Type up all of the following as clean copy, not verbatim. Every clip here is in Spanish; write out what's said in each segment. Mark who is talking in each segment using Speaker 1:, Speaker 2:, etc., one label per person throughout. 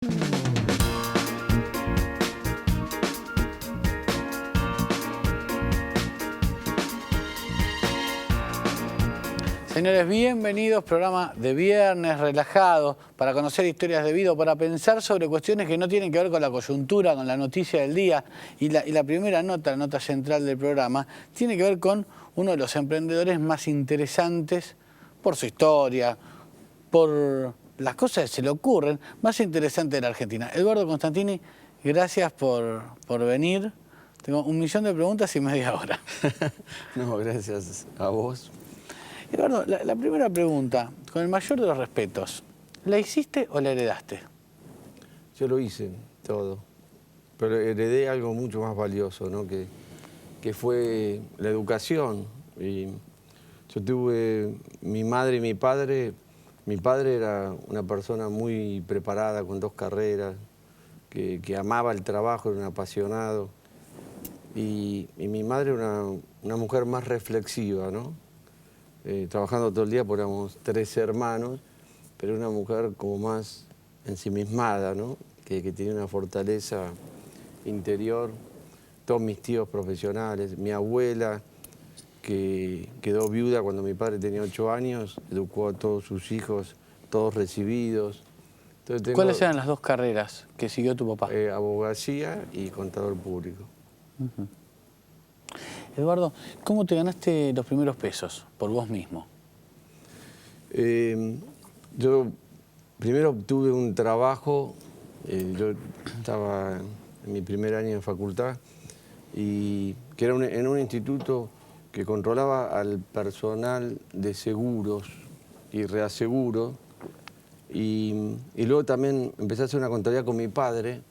Speaker 1: Señores, bienvenidos, programa de viernes relajado, para conocer historias de vida, para pensar sobre cuestiones que no tienen que ver con la coyuntura, con la noticia del día. Y la primera nota, la nota central del programa, tiene que ver con uno de los emprendedores más interesantes por su historia, por las cosas que se le ocurren, más interesante de la Argentina. Eduardo Constantini, gracias por venir. Tengo 1.000.000 de preguntas y media hora.
Speaker 2: No, gracias a vos.
Speaker 1: Eduardo, la primera pregunta, con el mayor de los respetos, ¿la hiciste o la heredaste?
Speaker 2: Yo lo hice todo, pero heredé algo mucho más valioso, ¿no? que fue la educación. Y yo tuve mi madre y mi padre. Mi padre era una persona muy preparada, con 2 carreras, que amaba el trabajo, era un apasionado. Y mi madre era una mujer más reflexiva, ¿no? Trabajando todo el día, porque éramos 3 hermanos, pero una mujer como más ensimismada, ¿no? Que tenía una fortaleza interior. Todos mis tíos profesionales, mi abuela, que quedó viuda cuando mi padre tenía 8 años, educó a todos sus hijos, todos recibidos. Entonces
Speaker 1: ¿Cuáles eran las 2 carreras que siguió tu papá?
Speaker 2: Abogacía y contador público.
Speaker 1: Eduardo, ¿cómo te ganaste los primeros pesos por vos mismo?
Speaker 2: Yo primero obtuve un trabajo, yo estaba en mi primer año de facultad, y que era en un instituto que controlaba al personal de seguros y reaseguros, y luego también empecé a hacer una contabilidad con mi padre.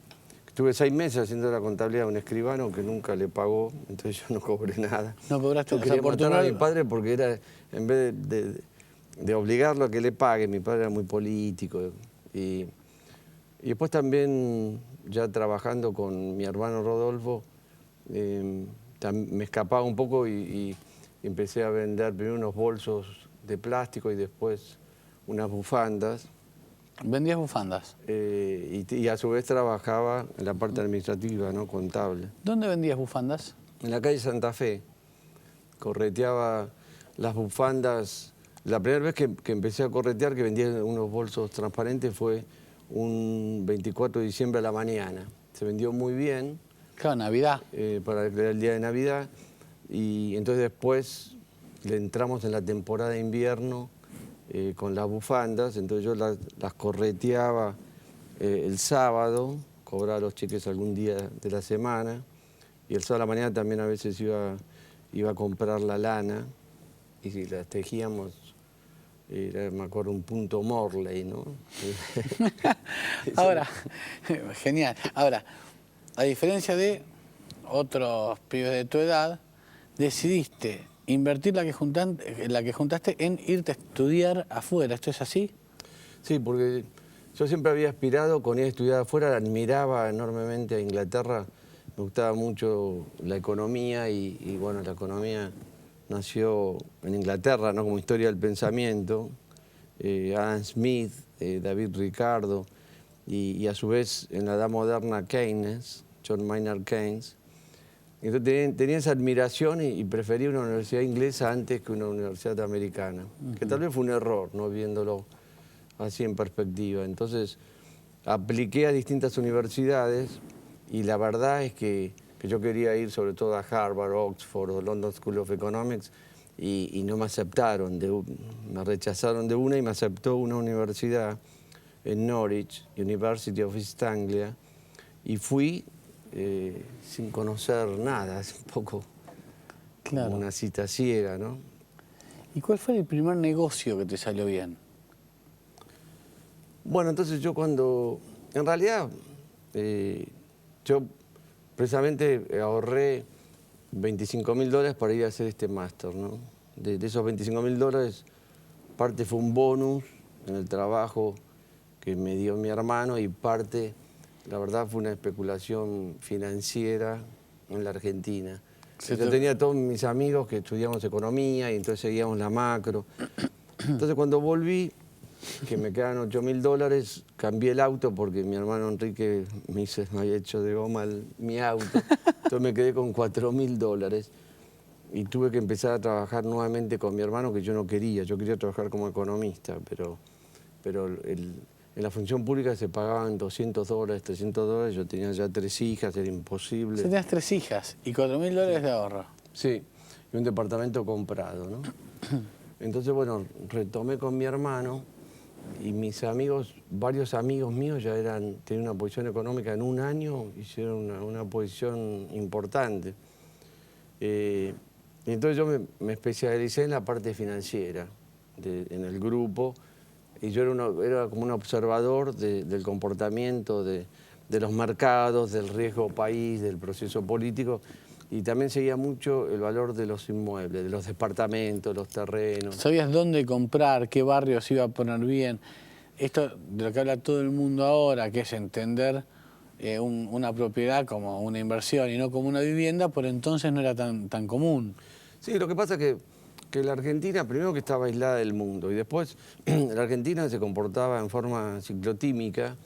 Speaker 2: Estuve 6 meses haciendo la contabilidad de un escribano que nunca le pagó, entonces yo no cobré nada.
Speaker 1: No cobraste.
Speaker 2: Yo quería matar a mi padre porque era, en vez de obligarlo a que le pague, mi padre era muy político. Y después también, ya trabajando con mi hermano Rodolfo, me escapaba un poco y empecé a vender primero unos bolsos de plástico y después unas bufandas.
Speaker 1: ¿Vendías bufandas?
Speaker 2: Y a su vez trabajaba en la parte administrativa, ¿no? Contable.
Speaker 1: ¿Dónde vendías bufandas?
Speaker 2: En la calle Santa Fe. Correteaba las bufandas. La primera vez que empecé a corretear, que vendía unos bolsos transparentes, fue un 24 de diciembre a la mañana. Se vendió muy bien.
Speaker 1: Claro, Navidad.
Speaker 2: Para el día de Navidad. Y entonces después le entramos en la temporada de invierno, con las bufandas. Entonces yo las correteaba el sábado, cobraba los cheques algún día de la semana, y el sábado a la mañana también a veces iba a comprar la lana, y si las tejíamos, me acuerdo, un punto Morley, ¿no?
Speaker 1: Ahora, genial. Ahora, a diferencia de otros pibes de tu edad, decidiste invertir la que juntaste en irte a estudiar afuera. ¿Esto es así?
Speaker 2: Sí, porque yo siempre había aspirado con ir a estudiar afuera, admiraba enormemente a Inglaterra, me gustaba mucho la economía y bueno, la economía nació en Inglaterra, ¿no? Como historia del pensamiento, Adam Smith, David Ricardo, y a su vez en la edad moderna Keynes, John Maynard Keynes. Entonces tenía esa admiración y preferí una universidad inglesa antes que una universidad americana, que tal vez fue un error, no viéndolo así en perspectiva. Entonces apliqué a distintas universidades y la verdad es que yo quería ir sobre todo a Harvard, Oxford o London School of Economics y no me aceptaron, me rechazaron de una y me aceptó una universidad en Norwich, University of East Anglia, y fui sin conocer nada, es un poco como una cita ciega, ¿no?
Speaker 1: ¿Y cuál fue el primer negocio que te salió bien?
Speaker 2: Bueno, entonces yo en realidad, yo precisamente ahorré $25.000 para ir a hacer este máster, ¿no? De esos $25.000, parte fue un bonus en el trabajo que me dio mi hermano y parte, la verdad, fue una especulación financiera en la Argentina. Yo tenía todos mis amigos que estudiamos economía y entonces seguíamos la macro. Entonces cuando volví, que me quedaban $8.000, cambié el auto porque mi hermano Enrique me había hecho de goma mi auto, entonces me quedé con $4.000 y tuve que empezar a trabajar nuevamente con mi hermano, que yo quería trabajar como economista, pero en la función pública se pagaban $200, $300, yo tenía ya 3 hijas, era imposible.
Speaker 1: ¿Sí tenías 3 hijas y $4.000 de ahorro?
Speaker 2: Sí, y un departamento comprado, ¿no? Entonces, bueno, retomé con mi hermano y mis amigos, varios amigos míos ya tenían una posición económica en un año, hicieron una posición importante. Y entonces yo me especialicé en la parte financiera, en el grupo, y yo era como un observador del comportamiento de los mercados, del riesgo país, del proceso político, y también seguía mucho el valor de los inmuebles, de los departamentos, los terrenos.
Speaker 1: ¿Sabías dónde comprar, qué barrios iba a poner bien? Esto de lo que habla todo el mundo ahora, que es entender una propiedad como una inversión y no como una vivienda, por entonces no era tan común.
Speaker 2: Sí, lo que pasa es que la Argentina, primero que estaba aislada del mundo, y después la Argentina se comportaba en forma ciclotímica,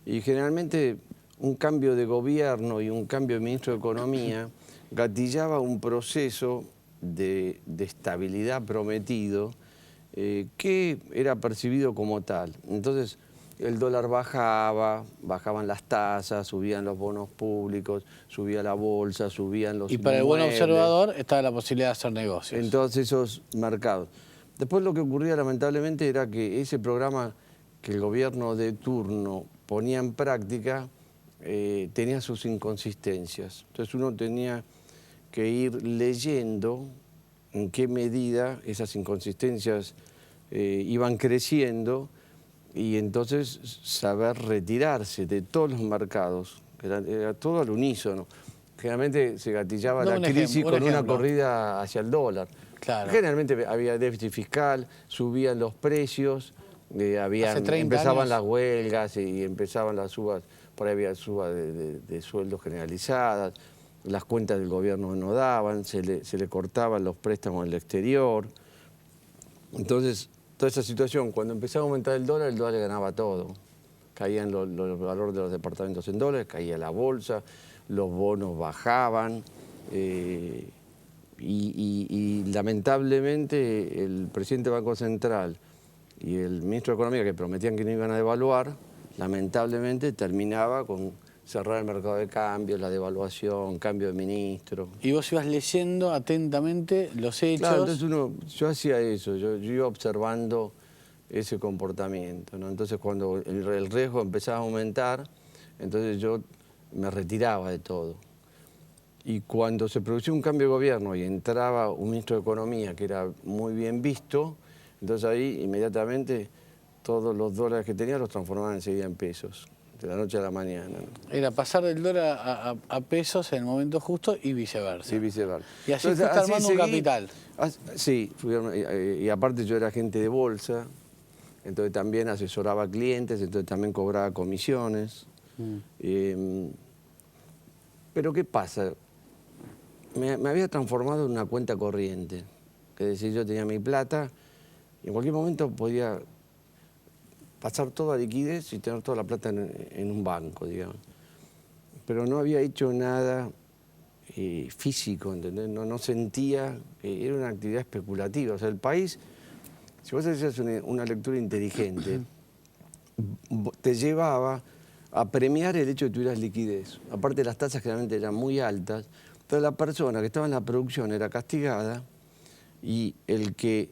Speaker 2: y generalmente un cambio de gobierno y un cambio de ministro de Economía gatillaba un proceso de estabilidad prometido que era percibido como tal. Entonces, el dólar bajaban las tasas, subían los bonos públicos, subía la bolsa, subían los
Speaker 1: Y para el buen
Speaker 2: inmuebles.
Speaker 1: observador estaba la posibilidad de hacer negocios.
Speaker 2: En todos esos mercados. Después lo que ocurría lamentablemente era que ese programa que el gobierno de turno ponía en práctica tenía sus inconsistencias. Entonces uno tenía que ir leyendo en qué medida esas inconsistencias iban creciendo y entonces saber retirarse de todos los mercados. Era todo al unísono. Generalmente se gatillaba la crisis con una corrida hacia el dólar.
Speaker 1: Claro.
Speaker 2: Generalmente había déficit fiscal, subían los precios, empezaban las huelgas y empezaban las subas, por ahí había subas de sueldos generalizadas, las cuentas del gobierno no daban, se le cortaban los préstamos del exterior. Entonces, toda esa situación, cuando empezaba a aumentar el dólar ganaba todo. Caían los valores de los departamentos en dólares, caía la bolsa, los bonos bajaban y lamentablemente el presidente del Banco Central y el ministro de Economía, que prometían que no iban a devaluar, lamentablemente terminaba con cerrar el mercado de cambios, la devaluación, cambio de ministro.
Speaker 1: Y vos ibas leyendo atentamente los hechos.
Speaker 2: Claro, entonces yo hacía eso, yo iba observando ese comportamiento, ¿no? Entonces cuando el riesgo empezaba a aumentar, entonces yo me retiraba de todo. Y cuando se producía un cambio de gobierno y entraba un ministro de Economía que era muy bien visto, entonces ahí inmediatamente todos los dólares que tenía los transformaban enseguida en pesos, de la noche a la mañana, ¿no?
Speaker 1: Era pasar del dólar a pesos en el momento justo y viceversa.
Speaker 2: Sí, viceversa.
Speaker 1: Y así fuiste armando un capital.
Speaker 2: Sí, y aparte yo era agente de bolsa, entonces también asesoraba a clientes, entonces también cobraba comisiones. Pero ¿qué pasa? Me había transformado en una cuenta corriente. Es decir, yo tenía mi plata y en cualquier momento podía pasar toda liquidez y tener toda la plata en un banco, digamos. Pero no había hecho nada físico, ¿entendés? No sentía, era una actividad especulativa. O sea, el país, si vos hacías una lectura inteligente, te llevaba a premiar el hecho de que tuvieras liquidez. Aparte, las tasas generalmente eran muy altas, entonces la persona que estaba en la producción era castigada y el que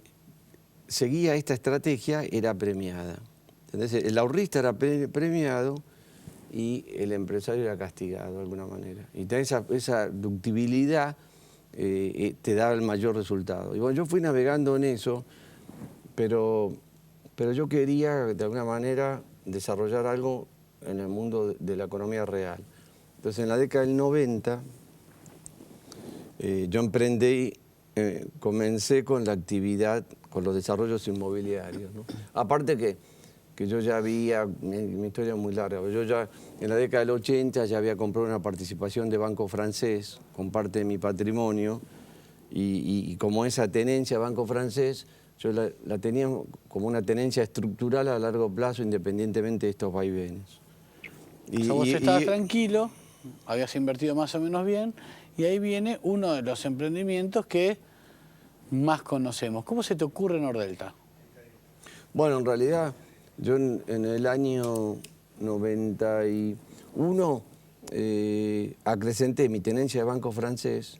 Speaker 2: seguía esta estrategia era premiada. ¿Entendés? El ahorrista era premiado y el empresario era castigado de alguna manera. Y esa ductibilidad te daba el mayor resultado. Y bueno, yo fui navegando en eso, pero yo quería de alguna manera desarrollar algo en el mundo de la economía real. Entonces en la década del 90 yo emprendí, comencé con la actividad, con los desarrollos inmobiliarios, ¿no? Aparte que yo ya había, mi historia es muy larga, yo ya en la década del 80 ya había comprado una participación de Banco Francés con parte de mi patrimonio y como esa tenencia de Banco Francés yo la tenía como una tenencia estructural a largo plazo, independientemente de estos vaivenes.
Speaker 1: O sea, vos estabas tranquilo, habías invertido más o menos bien, y ahí viene uno de los emprendimientos que más conocemos. ¿Cómo se te ocurre Nordelta?
Speaker 2: Bueno, en realidad, yo en el año 91 acrecenté mi tenencia de banco francés,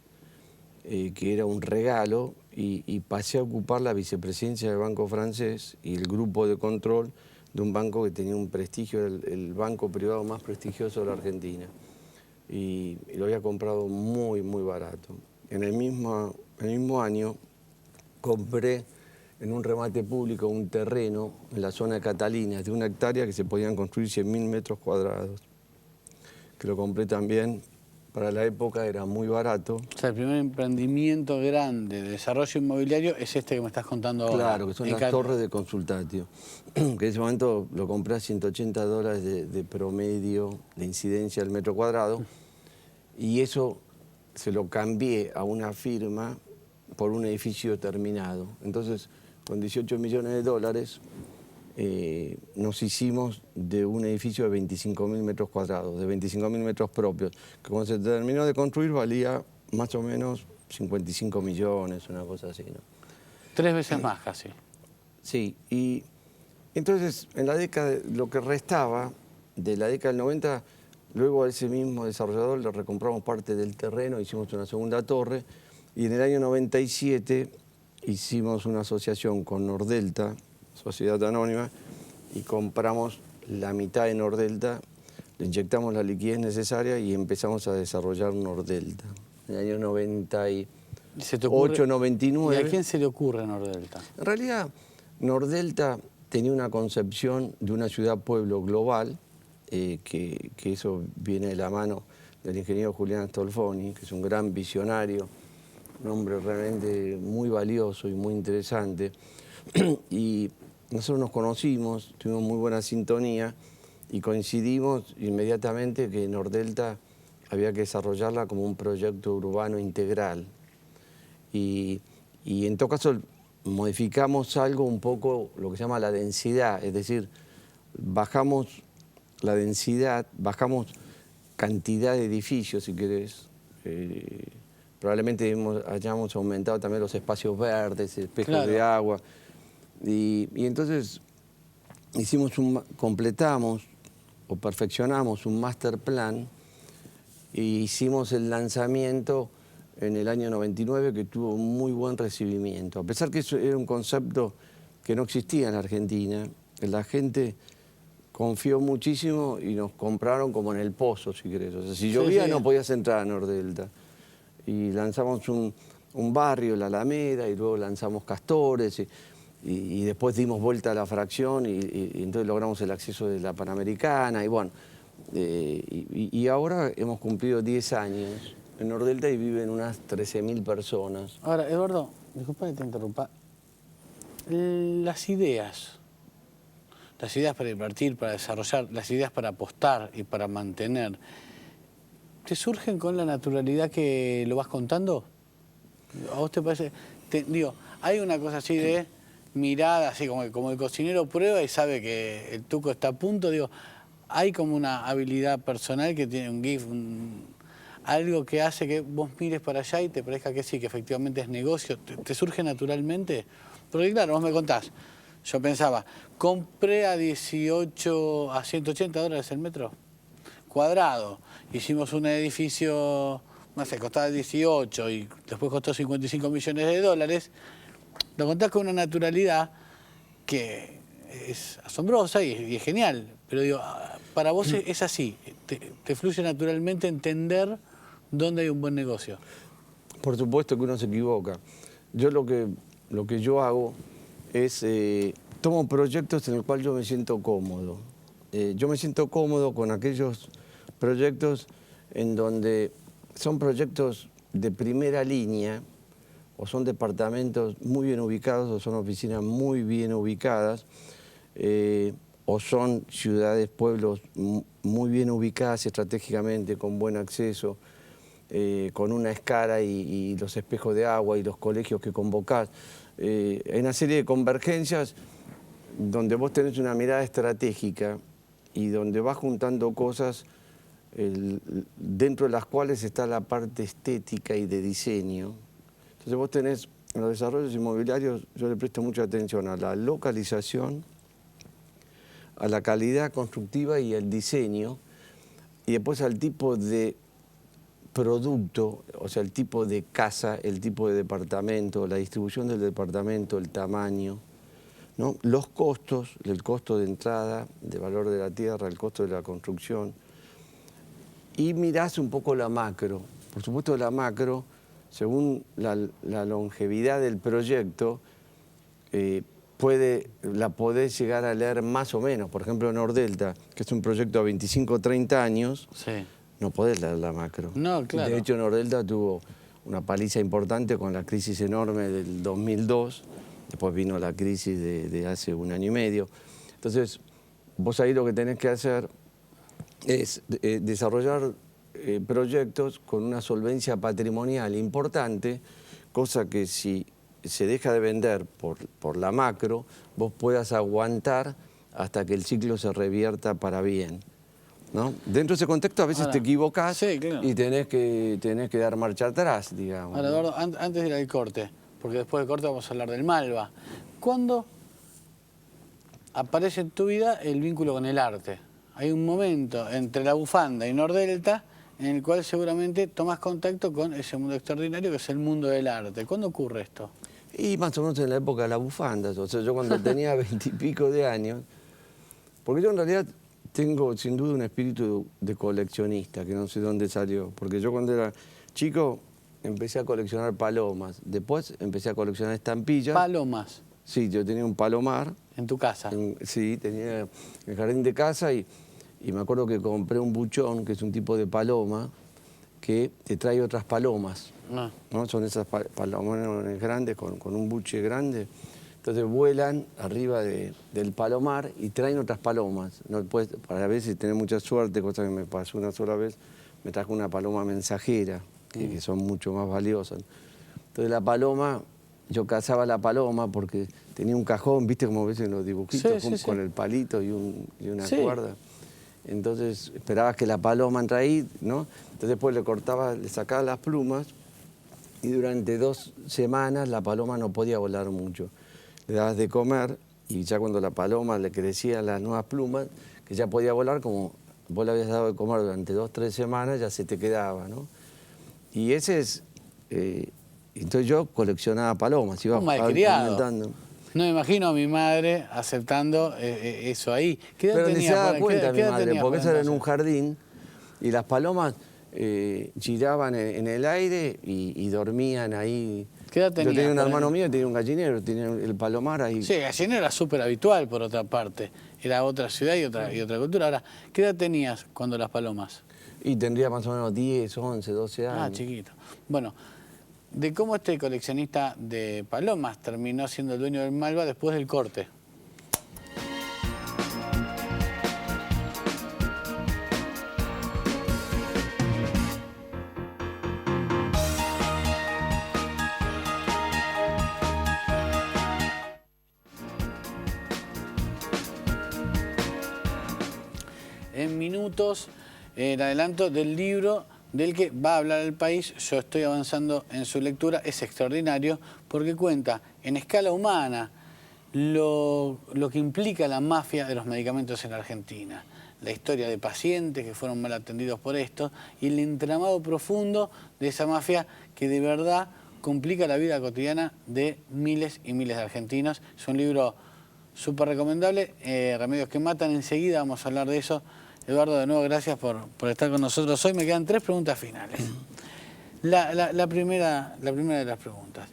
Speaker 2: que era un regalo, y pasé a ocupar la vicepresidencia del banco francés y el grupo de control de un banco que tenía un prestigio, el banco privado más prestigioso de la Argentina. Y lo había comprado muy, muy barato. En el mismo año compré en un remate público un terreno en la zona de Catalinas de 1 hectárea que se podían construir 100.000 metros cuadrados, que lo compré también, para la época era muy barato.
Speaker 1: O sea, el primer emprendimiento grande de desarrollo inmobiliario es este que me estás contando ahora.
Speaker 2: Claro, que son las torres de Consultatio, que en ese momento lo compré a $180 de promedio de incidencia al metro cuadrado, y eso se lo cambié a una firma por un edificio terminado. Entonces, con 18 millones de dólares, nos hicimos de un edificio de 25.000 metros cuadrados, de 25.000 metros propios, que cuando se terminó de construir valía más o menos 55 millones, una cosa así, ¿no?
Speaker 1: 3 veces más casi.
Speaker 2: Sí, y entonces en la década, lo que restaba de la década del 90, luego a ese mismo desarrollador le recompramos parte del terreno, hicimos una segunda torre, y en el año 97 hicimos una asociación con Nordelta, Sociedad Anónima, y compramos la mitad de Nordelta, le inyectamos la liquidez necesaria y empezamos a desarrollar Nordelta. En el año 98, 99.
Speaker 1: ¿Y a quién se le ocurre Nordelta?
Speaker 2: En realidad, Nordelta tenía una concepción de una ciudad-pueblo global, que eso viene de la mano del ingeniero Julián Astolfoni, que es un gran visionario, un hombre realmente muy valioso y muy interesante. Y nosotros nos conocimos, tuvimos muy buena sintonía y coincidimos inmediatamente que Nordelta había que desarrollarla como un proyecto urbano integral. Y en todo caso modificamos algo un poco, lo que se llama la densidad, es decir, bajamos la densidad, bajamos cantidad de edificios, si querés. Probablemente hayamos aumentado también los espacios verdes, espejos de agua. Y entonces completamos o perfeccionamos un master plan e hicimos el lanzamiento en el año 99, que tuvo un muy buen recibimiento. A pesar que eso era un concepto que no existía en Argentina, la gente confió muchísimo y nos compraron como en el pozo, si querés. O sea, si llovía no podías entrar a Nordelta. Y lanzamos un barrio, la Alameda, y luego lanzamos Castores, y después dimos vuelta a la fracción, y entonces logramos el acceso de la Panamericana, y bueno, y ahora hemos cumplido 10 años en Nordelta y viven unas 13.000 personas.
Speaker 1: Ahora, Eduardo, disculpa que te interrumpa. Las ideas para invertir, para desarrollar, las ideas para apostar y para mantener, ¿te surgen con la naturalidad que lo vas contando? ¿A vos te parece? Digo, hay una cosa así de mirada, así como el cocinero prueba y sabe que el tuco está a punto, digo, hay como una habilidad personal que tiene un GIF, algo que hace que vos mires para allá y te parezca que sí, que efectivamente es negocio. ¿Te surge naturalmente? Porque claro, vos me contás, yo pensaba, compré a 180 dólares el metro cuadrado, hicimos un edificio, no sé, costaba 18 y después costó 55 millones de dólares, lo contás con una naturalidad que es asombrosa y es genial, pero digo, para vos es así, te fluye naturalmente entender dónde hay un buen negocio.
Speaker 2: Por supuesto que uno se equivoca. Yo lo que yo hago es, tomo proyectos en los cuales yo me siento cómodo. Yo me siento cómodo con aquellos proyectos en donde son proyectos de primera línea, o son departamentos muy bien ubicados, o son oficinas muy bien ubicadas, o son ciudades, pueblos muy bien ubicadas estratégicamente, con buen acceso, con una escala y los espejos de agua y los colegios que convocás. hay una serie de convergencias donde vos tenés una mirada estratégica y donde vas juntando cosas dentro de las cuales está la parte estética y de diseño. Entonces vos tenés, en los desarrollos inmobiliarios, yo le presto mucha atención a la localización, a la calidad constructiva y al diseño, y después al tipo de producto, o sea, el tipo de casa, el tipo de departamento, la distribución del departamento, el tamaño, ¿no? Los costos, el costo de entrada, de valor de la tierra, el costo de la construcción, y mirás un poco la macro. Por supuesto, la macro, según la longevidad del proyecto, la podés llegar a leer más o menos. Por ejemplo, Nordelta, que es un proyecto a 25 o 30 años, sí, no podés leer la macro.
Speaker 1: No, claro.
Speaker 2: De hecho, Nordelta tuvo una paliza importante con la crisis enorme del 2002, después vino la crisis de hace un año y medio. Entonces, vos ahí lo que tenés que hacer es desarrollar proyectos con una solvencia patrimonial importante, cosa que si se deja de vender por la macro, vos puedas aguantar hasta que el ciclo se revierta para bien, ¿no? Dentro de ese contexto a veces
Speaker 1: ahora,
Speaker 2: te equivocás, sí,
Speaker 1: claro,
Speaker 2: y tenés que dar marcha atrás, digamos.
Speaker 1: Ahora, Eduardo, antes de ir al corte, porque después del corte vamos a hablar del Malva, ¿cuándo aparece en tu vida el vínculo con el arte? Hay un momento entre la bufanda y Nordelta en el cual seguramente tomás contacto con ese mundo extraordinario que es el mundo del arte. ¿Cuándo ocurre esto?
Speaker 2: Y más o menos en la época de la bufanda, o sea, yo cuando tenía 20 y pico de años, porque yo en realidad tengo sin duda un espíritu de coleccionista, que no sé dónde salió, porque yo cuando era chico empecé a coleccionar palomas, después empecé a coleccionar estampillas.
Speaker 1: ¿Palomas?
Speaker 2: Sí, yo tenía un palomar.
Speaker 1: ¿En tu casa?
Speaker 2: Sí, tenía en el jardín de casa y me acuerdo que compré un buchón, que es un tipo de paloma, que te trae otras palomas. ¿No? Son esas palomas grandes con un buche grande. Entonces vuelan arriba del palomar y traen otras palomas. No puedes, para veces tener mucha suerte, cosa que me pasó una sola vez, me trajo una paloma mensajera, que son mucho más valiosas. Entonces la paloma, yo cazaba la paloma porque tenía un cajón, viste como ves en los dibujitos, con el palito y una cuerda. Entonces esperabas que la paloma entrara ahí, ¿no? Entonces después le sacaba las plumas y durante 2 semanas la paloma no podía volar mucho. Le dabas de comer y ya cuando la paloma le crecían las nuevas plumas, que ya podía volar, como vos le habías dado de comer durante 2 o 3 semanas, ya se te quedaba, ¿no? Y ese es... entonces yo coleccionaba palomas, iba aumentando.
Speaker 1: No me imagino a mi madre aceptando eso ahí. ¿Qué edad
Speaker 2: Pero
Speaker 1: tenía?
Speaker 2: ni se daba cuenta mi madre, porque eso era en un
Speaker 1: entonces?
Speaker 2: jardín y las palomas giraban en el aire y dormían ahí.
Speaker 1: ¿Qué edad tenía?
Speaker 2: Yo tenía un hermano mío que tenía un gallinero, tenía el palomar ahí.
Speaker 1: Sí, el gallinero era súper habitual, por otra parte. Era otra ciudad y otra cultura. Ahora, ¿qué edad tenías cuando las palomas?
Speaker 2: Y tendría más o menos 10, 11, 12 años.
Speaker 1: Ah, chiquito. Bueno, de cómo este coleccionista de palomas terminó siendo el dueño del Malva después del corte. En minutos, el adelanto del libro del que va a hablar el país. Yo estoy avanzando en su lectura. Es extraordinario porque cuenta en escala humana lo que implica la mafia de los medicamentos en la Argentina. La historia de pacientes que fueron mal atendidos por esto y el entramado profundo de esa mafia que de verdad complica la vida cotidiana de miles y miles de argentinos. Es un libro súper recomendable. Remedios que matan. Enseguida vamos a hablar de eso. Eduardo, de nuevo, gracias por estar con nosotros hoy. Me quedan 3 preguntas finales. La primera de las preguntas.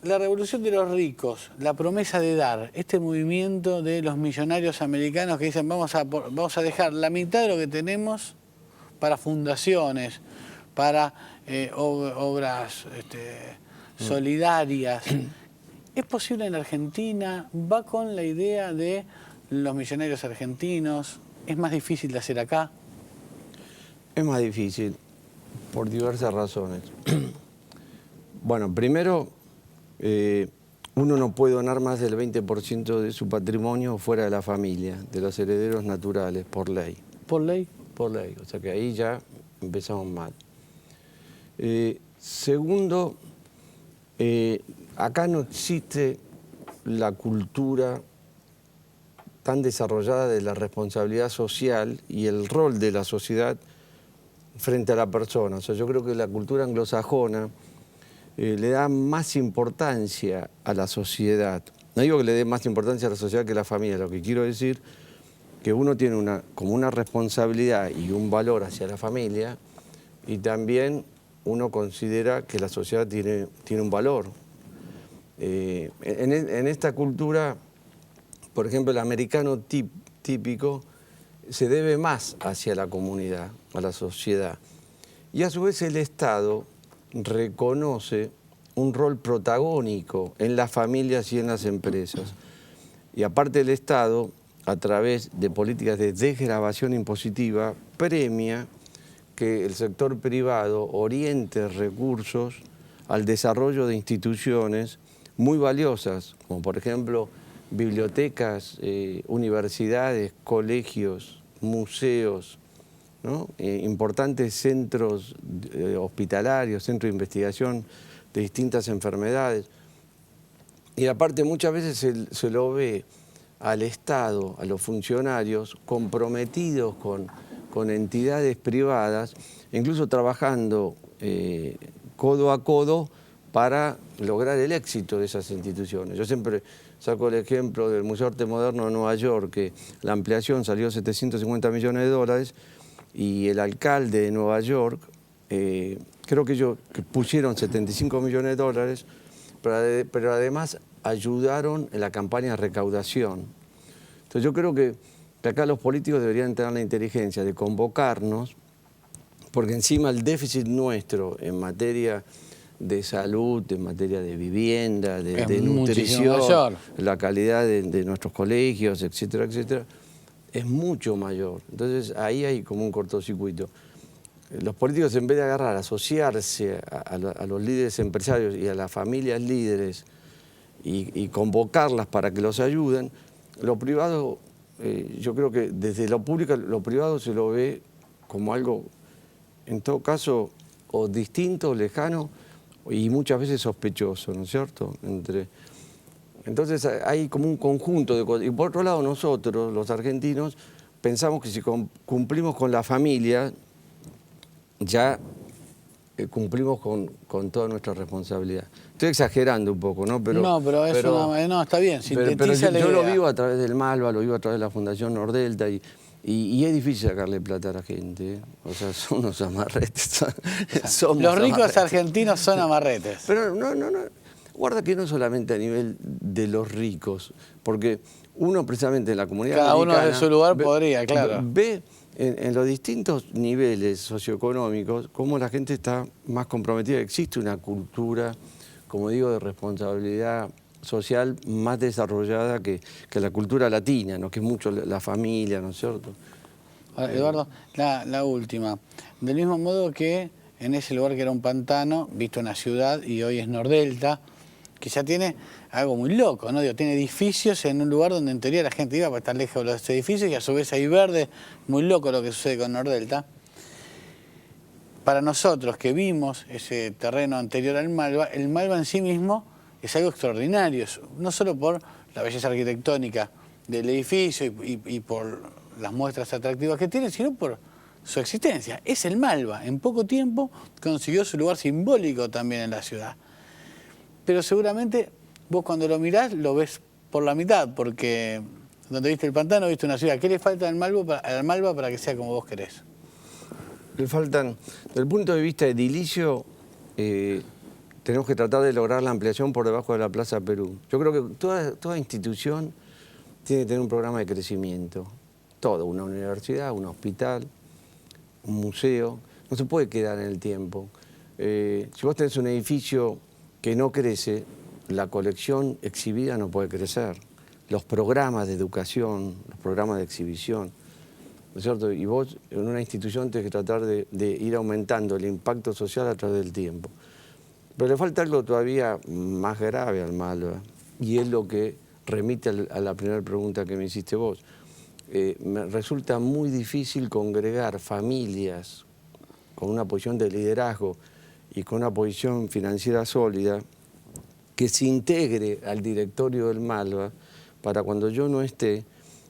Speaker 1: La revolución de los ricos, la promesa de dar, este movimiento de los millonarios americanos que dicen vamos a dejar la mitad de lo que tenemos para fundaciones, para obras solidarias. ¿Es posible en Argentina? ¿Va con la idea de los millonarios argentinos? ¿Es más difícil de hacer acá?
Speaker 2: Es más difícil, por diversas razones. Bueno, primero, uno no puede donar más del 20% de su patrimonio fuera de la familia, de los herederos naturales, por ley.
Speaker 1: ¿Por ley?
Speaker 2: Por ley, o sea que ahí ya empezamos mal. Segundo, acá no existe la cultura tan desarrollada de la responsabilidad social y el rol de la sociedad frente a la persona. O sea, yo creo que la cultura anglosajona le da más importancia a la sociedad. No digo que le dé más importancia a la sociedad que a la familia, lo que quiero decir que uno tiene como una responsabilidad y un valor hacia la familia, y también uno considera que la sociedad tiene un valor. En esta cultura, por ejemplo, el americano típico se debe más hacia la comunidad, a la sociedad. Y a su vez el Estado reconoce un rol protagónico en las familias y en las empresas. Y aparte el Estado, a través de políticas de desgravación impositiva, premia que el sector privado oriente recursos al desarrollo de instituciones muy valiosas, como por ejemplo bibliotecas, universidades, colegios, museos, ¿no? Importantes centros hospitalarios, centros de investigación de distintas enfermedades. Y aparte muchas veces se lo ve al Estado, a los funcionarios comprometidos con entidades privadas, incluso trabajando codo a codo para lograr el éxito de esas instituciones. Yo siempre saco el ejemplo del Museo de Arte Moderno de Nueva York, que la ampliación salió 750 millones de dólares y el alcalde de Nueva York, creo que ellos pusieron 75 millones de dólares, pero además ayudaron en la campaña de recaudación. Entonces yo creo que acá los políticos deberían tener la inteligencia de convocarnos, porque encima el déficit nuestro en materia de salud, en materia de vivienda, de nutrición, la calidad de nuestros colegios, etcétera, etcétera, es mucho mayor. Entonces ahí hay como un cortocircuito. Los políticos, en vez de agarrar, asociarse a los líderes empresarios y a las familias líderes y convocarlas para que los ayuden, lo privado, yo creo que desde lo público, lo privado se lo ve como algo, en todo caso, o distinto, lejano, y muchas veces sospechoso, ¿no es cierto? Entonces hay como un conjunto de cosas. Y por otro lado nosotros, los argentinos, pensamos que si cumplimos con la familia, ya cumplimos con toda nuestra responsabilidad. Estoy exagerando un poco, ¿no? Pero
Speaker 1: no, está bien,
Speaker 2: sintetiza la idea. Yo lo vivo a través del Malva, lo vivo a través de la Fundación Nordelta y es difícil sacarle plata a la gente, ¿eh? O sea, son unos amarretes.
Speaker 1: Los ricos argentinos son amarretes.
Speaker 2: Pero no. Guarda que no solamente a nivel de los ricos, porque uno precisamente en la comunidad
Speaker 1: cada
Speaker 2: americana,
Speaker 1: uno de su lugar podría, claro.
Speaker 2: Ve en los distintos niveles socioeconómicos cómo la gente está más comprometida. Existe una cultura, como digo, de responsabilidad social más desarrollada que la cultura latina, ¿no? Que es mucho la familia, ¿no es cierto?
Speaker 1: Eduardo, la última. Del mismo modo que en ese lugar que era un pantano, visto una ciudad y hoy es Nordelta, que ya tiene algo muy loco, ¿no? Digo, tiene edificios en un lugar donde en teoría la gente iba para estar lejos de los edificios y a su vez hay verde, muy loco lo que sucede con Nordelta. Para nosotros que vimos ese terreno anterior al Malva, el Malva en sí mismo es algo extraordinario, no solo por la belleza arquitectónica del edificio y por las muestras atractivas que tiene, sino por su existencia. Es el Malva, en poco tiempo consiguió su lugar simbólico también en la ciudad. Pero seguramente vos cuando lo mirás lo ves por la mitad, porque donde viste el pantano viste una ciudad. ¿Qué le falta al Malva para que sea como vos querés?
Speaker 2: Le faltan, desde el punto de vista edilicio, tenemos que tratar de lograr la ampliación por debajo de la Plaza Perú. Yo creo que toda institución tiene que tener un programa de crecimiento. Todo, una universidad, un hospital, un museo, no se puede quedar en el tiempo. Si vos tenés un edificio que no crece, la colección exhibida no puede crecer. Los programas de educación, los programas de exhibición, ¿no es cierto? Y vos en una institución tenés que tratar de ir aumentando el impacto social a través del tiempo. Pero le falta algo todavía más grave al Malva, y es lo que remite a la primera pregunta que me hiciste vos. Me resulta muy difícil congregar familias con una posición de liderazgo y con una posición financiera sólida que se integre al directorio del Malva para cuando yo no esté,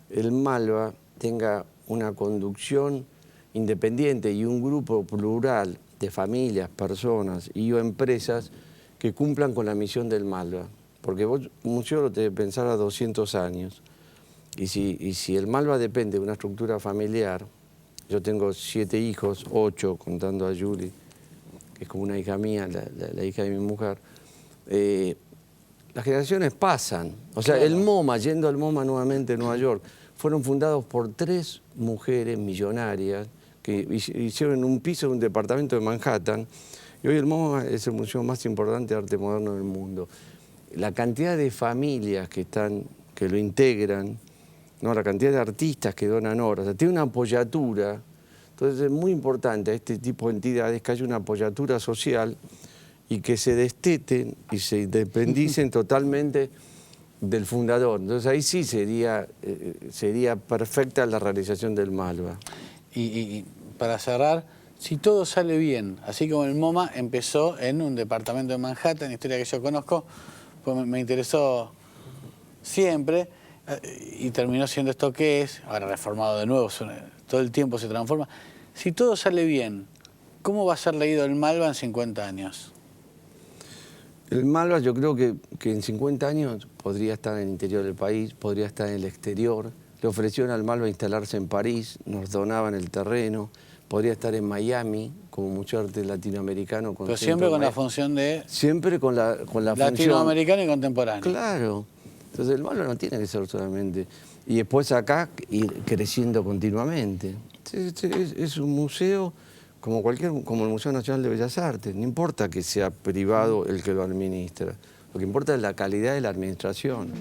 Speaker 2: el Malva tenga una conducción independiente y un grupo plural de familias, personas y o empresas que cumplan con la misión del Malva. Porque vos, un museo lo tenés que pensar a 200 años. Y si el Malva depende de una estructura familiar, yo tengo 7 hijos, 8 contando a Julie, que es como una hija mía, la hija de mi mujer, las generaciones pasan. O sea, el MoMA, yendo al MoMA nuevamente en Nueva York, fueron fundados por 3 mujeres millonarias que hicieron un piso de un departamento de Manhattan, y hoy el MoMA es el museo más importante de arte moderno del mundo. La cantidad de familias que lo integran, ¿no? La cantidad de artistas que donan horas, o sea, tiene una apoyatura. Entonces es muy importante a este tipo de entidades que haya una apoyatura social y que se desteten y se independicen totalmente del fundador. Entonces ahí sí sería perfecta la realización del Malva.
Speaker 1: Y para cerrar, si todo sale bien, así como el MoMA empezó en un departamento de Manhattan, historia que yo conozco, pues me interesó siempre, y terminó siendo esto que es, ahora reformado de nuevo, todo el tiempo se transforma. Si todo sale bien, ¿cómo va a ser leído el Malva en 50 años?
Speaker 2: El Malva yo creo que en 50 años podría estar en el interior del país, podría estar en el exterior. Le ofrecieron al Malva instalarse en París, nos donaban el terreno, podría estar en Miami, como mucho arte latinoamericano.
Speaker 1: Pero siempre con la función de...
Speaker 2: Siempre con la función...
Speaker 1: Latinoamericano y contemporáneo.
Speaker 2: Claro. Entonces el Malva no tiene que ser solamente... Y después acá ir creciendo continuamente. Es un museo como el Museo Nacional de Bellas Artes. No importa que sea privado el que lo administra. Lo que importa es la calidad de la administración.